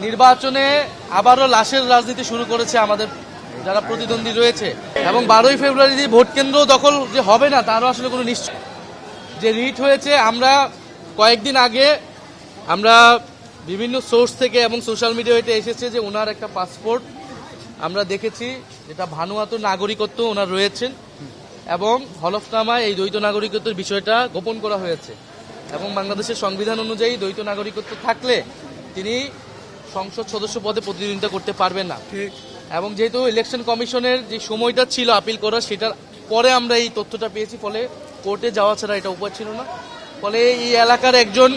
নির্বাচনে আবারও লাশের রাজনীতি শুরু করেছে আমাদের যারা প্রতিদ্বন্দ্বী রয়েছে এবং 12ই ফেব্রুয়ারি যে ভোট কেন্দ্র দখল যে হবে না তারও আসলে কোনো নিশ্চয় যে রিট হয়েছে। আমরা কয়েকদিন আগে আমরা বিভিন্ন সোর্স থেকে এবং সোশ্যাল মিডিয়াতে এসেছে যে ওনার একটা পাসপোর্ট আমরা দেখেছি যেটা ভানুয়াত নাগরিকত্ব ওনার রয়েছেন এবং হলফনামায় এই দ্বৈত নাগরিকত্বের বিষয়টা গোপন করা হয়েছে এবং বাংলাদেশের সংবিধান অনুযায়ী দ্বৈত নাগরিকত্ব থাকলে তিনি সংসদ সদস্য পদে প্রতিদ্বন্দ্বিতা করতে পারবেন না। এবং যেহেতু ইলেকশন কমিশনের যে সময়টা ছিল আপিল করার সেটার পরে আমরা এই তথ্যটা পেয়েছি, ফলে কোর্টে যাওয়া ছাড়া এটা উপায় ছিল না। ফলে এই এলাকার একজন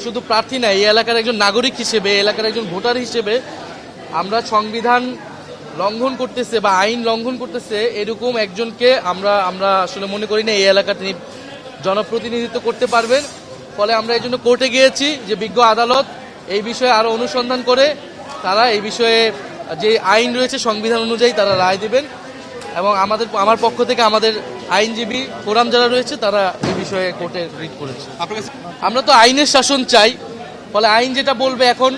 শুধু প্রার্থী না, এই এলাকার একজন নাগরিক হিসেবে, এলাকার একজন ভোটার হিসেবে আমরা সংবিধান লঙ্ঘন করতেছে বা আইন লঙ্ঘন করতেছে এরকম একজনকে আমরা আসলে মনে করি না এই এলাকা তিনি জনপ্রতিনিধিত্ব করতে পারবেন। ফলে আমরা এই জন্য কোর্টে গিয়েছি যে বিজ্ঞ আদালত এই বিষয়ে আরো অনুসন্ধান করে তারা এই বিষয়ে যে আইন রয়েছে সংবিধান অনুযায়ী তারা রায় দেবেন এবং আমার পক্ষ থেকে আমাদের আইনজীবী ফোরাম যারা রয়েছে তারা এই বিষয়ে কোর্টে রিট করেছে। আমরা তো আইনের শাসন চাই, ফলে আইন যেটা বলবে, এখন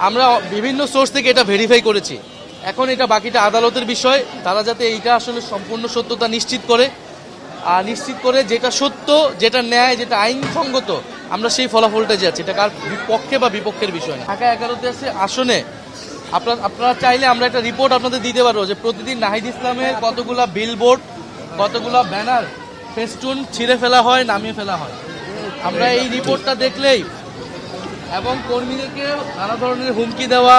আমরা বিভিন্ন সোর্স থেকে এটা ভেরিফাই করেছি, এখন এটা বাকিটা আদালতের বিষয়। তারা যাতে এইটা আসলে সম্পূর্ণ সত্যতা নিশ্চিত করে যেটা সত্য, যেটা ন্যায়, যেটা আইনসঙ্গত আমরা সেই ফলাফলটা যাচ্ছি, এটা কার পক্ষে বা বিপক্ষের বিষয় না। ঢাকা 11তে আসনে আপনারা চাইলে আমরা একটা রিপোর্ট আপনাদের দিতে পারবো যে প্রতিদিন নাহিদ ইসলামের কতগুলা বিলবোর্ড, কতগুলা ব্যানার, ফেস্টুন ছিঁড়ে ফেলা হয়, নামিয়ে ফেলা হয়। আমরা এই রিপোর্টটা দেখলেই এবং কর্মীদেরকে নানা ধরনের হুমকি দেওয়া,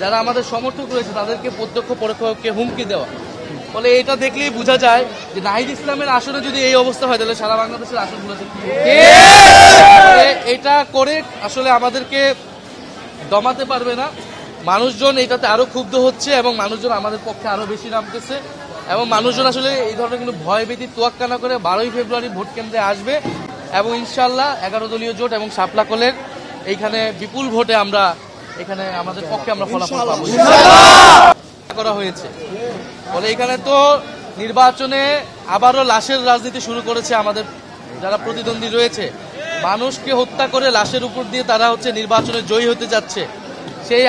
যারা আমাদের সমর্থক রয়েছে তাদেরকে প্রত্যক্ষ পরোক্ষকে হুমকি দেওয়া, ফলে এটা দেখলেই বোঝা যায় যে নাহিদ ইসলামের আসনে যদি এই অবস্থা হয় তাহলে সারা বাংলাদেশের আসনগুলোতে এটা করে আসলে আমাদেরকে দমাতে পারবে না। মানুষজন এটাতে আরো ক্ষুব্ধ হচ্ছে এবং মানুষজন আমাদের পক্ষে আরো বেশি নামতেছে এবং মানুষজন আসলে এই ধরনের কোনো ভয়ভীতি তোয়াক্কা না করে 12ই ফেব্রুয়ারি ভোট কেন্দ্রে আসবে এবং ইনশাল্লাহ 11 দলীয় জোট এবং শাপলাকলের এইখানে বিপুল ভোটে আমরা এখানে আমাদের পক্ষে আমরা ফলাফল পাবো করা হয়েছে। ফলে এখানে তো নির্বাচনে আবারও লাশের রাজনীতি শুরু করেছে আমাদের যারা প্রতিদ্বন্দ্বী রয়েছে। মানুষকে হত্যা করে লাশের উপর দিয়ে তারা নির্বাচনে জয়ী হতে যাচ্ছে। সেই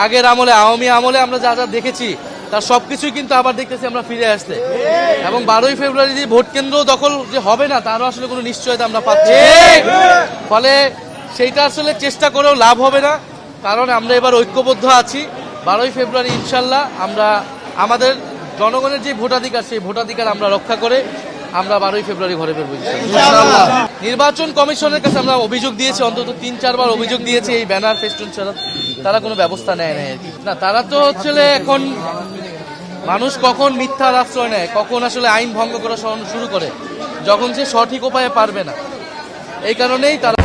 আগের আমলে, আওয়ামী আমলে আমরা যা যা দেখেছি তার সবকিছুই কিন্তু আবার দেখতেছি আমরা ফিরে আসতে এবং 12ই ফেব্রুয়ারি যে ভোট কেন্দ্র দখল যে হবে না তারও আসলে কোনো নিশ্চয়তা আমরা পাচ্ছি। ফলে সেইটা আসলে চেষ্টা করেও লাভ হবে না, কারণ আমরা এবার ঐক্যবদ্ধ আছি। 12ই ফেব্রুয়ারি ইনশাল্লাহ আমরা আমাদের জনগণের যে ভোটাধিকার সেই ভোটাধিকার আমরা রক্ষা করে আমরা 12ই ফেব্রুয়ারি ঘরে ফিরবো ইনশাআল্লাহ। নির্বাচন কমিশনের কাছে আমরা অভিযোগ দিয়েছি, অন্তত 3-4 বার অভিযোগ দিয়েছি এই ব্যানার ফেস্টুন ছাড়া তারা কোনো ব্যবস্থা নেয় না আর কি। না, তারা তো এখন মানুষ কখন মিথ্যার আশ্রয় নেয়, কখন আসলে আইন ভঙ্গ করা শুরু করে, যখন সে সঠিক উপায়ে পারবে না, এই কারণেই তারা